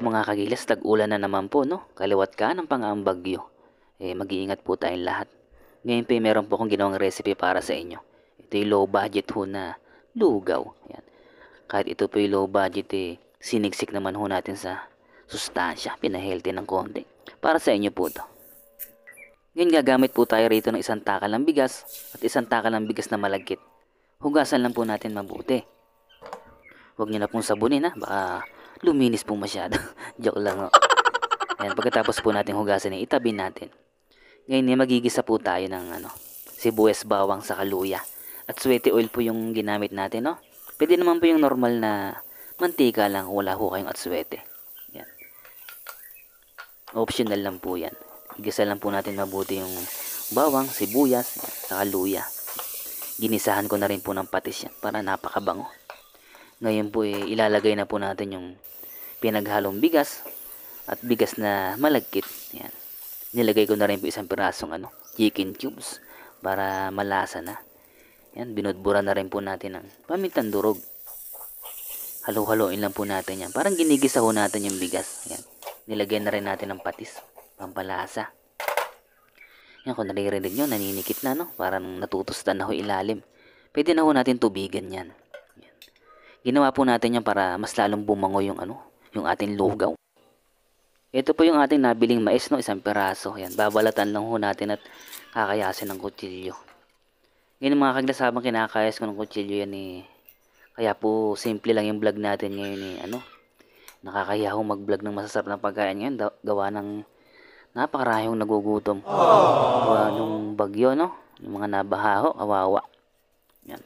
Mga kagilas, tag-ulan na naman po, no? Kaliwat ka ng pang-aang bagyo. Mag-iingat po tayong lahat. Ngayon po, meron po akong ginawang recipe para sa inyo. Ito yung low budget ho na lugaw. Yan. Kahit ito po yung low budget, sinigsik naman ho natin sa sustansya. Pinahealthy ng konti. Para sa inyo po to. Ngayon gagamit po tayo rito ng isang takal ng bigas at isang takal ng bigas na malagkit. Hugasan lang po natin mabuti. Huwag nyo na pong sabunin ha. Baka luminis po masyado. Joke lang ho. Ayan, pagkatapos po natin hugasan, itabi natin. Ngayon magigisa po tayo ng sibuyas, bawang sa kaluya. At sweaty oil po yung ginamit natin, no? Pwede naman po yung normal na mantika lang, wala ho kayong atswete. Yan. Optional lang po yan. Igisa lang po natin mabuti yung bawang, sibuyas, yan, sa kaluya. Ginisahan ko na rin po ng patis yan para napakabango. Ngayon po ilalagay na po natin yung pinaghalong bigas at bigas na malagkit. Yan. Nilagay ko na rin po isang pirasong chicken cubes para malasa na. Yan, binudbura na rin po natin ng pamintang durog. Halo-haloin lang po natin yan. Parang ginigisa ho natin yung bigas. Yan. Nilagyan na rin natin ng patis, pampalasa. Yan, kung naririnig nyo, naninikit na, no? Parang natutustan na ho ilalim. Pwede na ho natin tubigan yan. Yan. Ginawa po natin yan para mas lalong bumango yung yung ating lugaw. Ito po yung ating nabiling mais, no? Isang piraso. Yan, babalatan lang ho natin at kakayasin ng kutsilyo. Ngayon mga kaglas, habang kinakayas ko ng kutsilyo yan kaya po simple lang yung vlog natin ngayon nakakaya ho mag-vlog ng masasarap na pagkain ngayon. Gawa ng napakarahing nagugutom. Gawa nung bagyo, no? Yung mga nabaha ho, kawawa. Yan.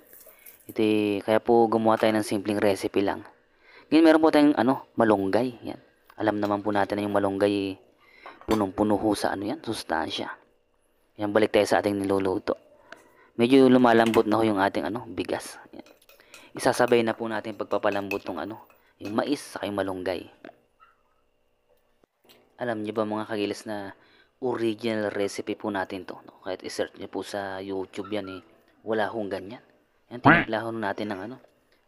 Ito kaya po gumawa tayo ng simpleng recipe lang. Ngayon meron po tayong malunggay. Yan. Alam naman po natin na yung malunggay punong-puno ho sa sustansya. Yan, balik tayo sa ating niluluto. Medyo lumalambot na ho yung ating bigas. Yan. Isasabay na po natin pagpapalambot ng yung mais sa yung malunggay. Alam niyo ba mga kagilas na original recipe po natin to, no? Kahit i-search niyo po sa YouTube yan wala hong ganyan. Yan, tinamplahon natin ng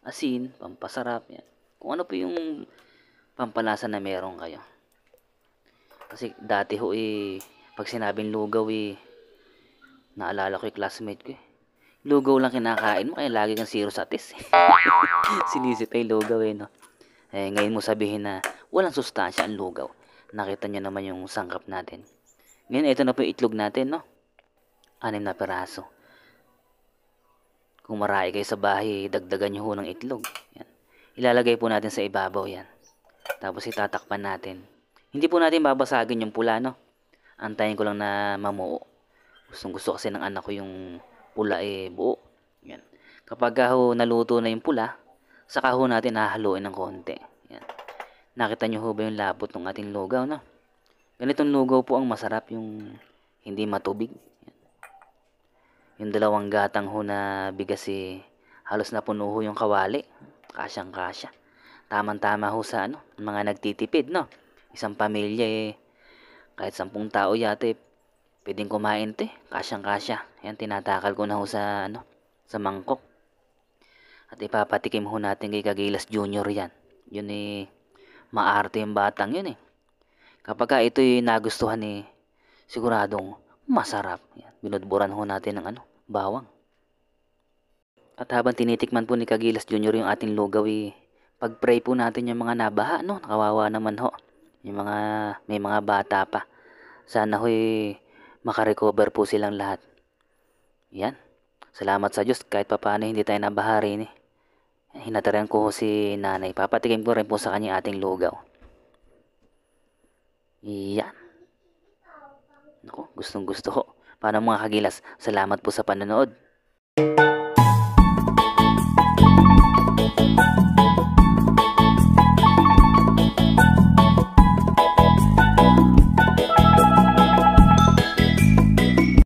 asin, pampasarap, yan. Kung ano po yung pampalasa na meron kayo. Kasi dati ho pag sinabing lugaw naalala ko yung classmate ko lugaw lang kinakain mo kaya lagi kang zero sa tis. Sinisip ay lugaw no. Ngayon mo sabihin na walang sustansya ang lugaw. Nakita nyo naman yung sangkap natin. Ngayon ito na po yung itlog natin, no? 6 na piraso. Kung marami kayo sa bahay, dagdagan nyo ho ng itlog. Yan. Ilalagay po natin sa ibabaw yan. Tapos itatakpan natin. Hindi po natin babasagin yung pula, no? Antayin ko lang na mamuo. Gustong gusto kasi ng anak ko yung pula buo. Yan. Kapag ho naluto na yung pula, saka ho natin hahaluin ng konti. Yan. Nakita nyo ho ba yung labot ng ating lugaw, no? Ganitong lugaw po ang masarap, yung hindi matubig. Yan. Yung 2 gatang ho na bigas halos na puno ho yung kawali. Kasyang kasya. Tamang-tama ho sa mga nagtitipid, no? Isang pamilya kahit 10 tao yata pwedeng kumain kasyang kasya. Yan, tinatakal ko na ho sa sa mangkok. At ipapatikim ho natin kay Kagilas Junior yan. Yun maarte yung batang yun Kapag ito nagustuhan siguradong masarap. Yan, binudburan ho natin ng bawang. At habang tinitikman po ni Kagilas Junior yung ating lugaw pag-pray po natin yung mga nabaha, no? Nakawawa naman ho. Yung may mga bata pa. Sana ho makarecover po silang lahat. Yan. Salamat sa Diyos kahit papaano hindi tayo nabaha rin Hinataran ko ho si nanay. Papatikim ko rin po sa kanya ating lugaw. Yan. Naku, gustong gusto ho. Paano mga kagilas? Salamat po sa panonood.